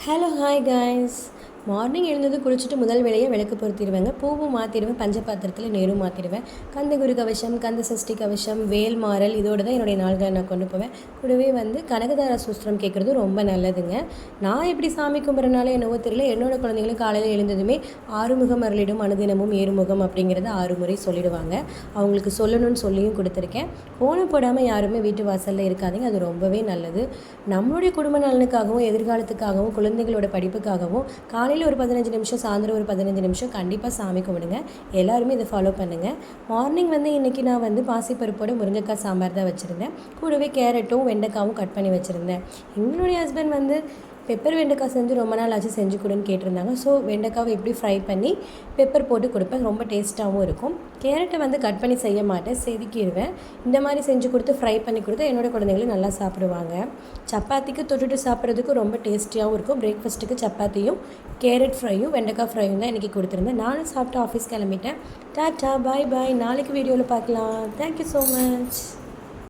Hello hi guys. Morning எழுந்தது குளிச்சுட்டு முதல் வேலையை விளக்கு பொருத்திடுவேங்க. பூவும் மாற்றிடுவேன், பஞ்ச பாத்திரத்தில் நீரும் மாற்றிடுவேன். கந்தகுரு கவசம், கந்த சஷ்டி கவசம், வேல் மாறல் இதோடு தான் என்னுடைய நாள்களை நான் கொண்டு போவேன். கூடவே கனகதார சூஸ்திரம் கேட்குறது ரொம்ப நல்லதுங்க. நான் எப்படி சாமி கும்பிட்றனால என்னவோ தெரியல, என்னோட குழந்தைங்களும் காலையில் எழுந்ததுமே ஆறுமுகம் அருளிடும் அனுதினமும் ஏறுமுகம் அப்படிங்கிறத 6 முறை சொல்லிடுவாங்க. அவங்களுக்கு சொல்லணும்னு சொல்லியும் கொடுத்துருக்கேன். ஃபோனை போடாமல் யாருமே வீட்டு வாசலில் இருக்காதீங்க, அது ரொம்பவே நல்லது. நம்மளுடைய குடும்ப நலனுக்காகவும் எதிர்காலத்துக்காகவும் குழந்தைகளோட படிப்புக்காகவும் காலையில் ஒரு 15 நிமிஷம், சாயந்தரம் ஒரு 15 நிமிஷம் கண்டிப்பாக சாமி கும்பிடுங்க. எல்லாருமே இதை ஃபாலோ பண்ணுங்கள். மார்னிங் இன்றைக்கி நான் பாசிப்பருப்போட முருங்கைக்காய் சாம்பார் தான் வச்சுருந்தேன். கூடவே கேரட்டும் வெண்டைக்காவும் கட் பண்ணி வச்சுருந்தேன். எங்களுடைய ஹஸ்பண்ட் பெப்பர் வெண்டைக்காய் செஞ்சு ரொம்ப நாள் ஆச்சு செஞ்சு கொடுன்னு கேட்டிருந்தாங்க. ஸோ வெண்டைக்காவை எப்படி ஃப்ரை பண்ணி பெப்பர் போட்டு கொடுப்பேன், ரொம்ப டேஸ்ட்டாகவும் இருக்கும். கேரட்டை கட் பண்ணி செய்ய மாட்டேன், செதுக்கிடுவேன். இந்த மாதிரி செஞ்சு கொடுத்து ஃப்ரை பண்ணி கொடுத்தா என்னோடய குழந்தைங்களும் நல்லா சாப்பிடுவாங்க. சப்பாத்திக்கு தொட்டுட்டு சாப்பிட்றதுக்கு ரொம்ப டேஸ்டியாகவும் இருக்கும். பிரேக்ஃபாஸ்ட்டுக்கு சப்பாத்தியும் கேரட் ஃப்ரையும் வெண்டைக்காய் ஃப்ரையும் தான் இன்றைக்கி கொடுத்துருந்தேன். நானும் சாப்பிட்டு ஆஃபீஸ் கிளம்பிட்டேன். டாட்டா, பாய் பாய். நாளைக்கு வீடியோவில் பார்க்கலாம். Thank you so much.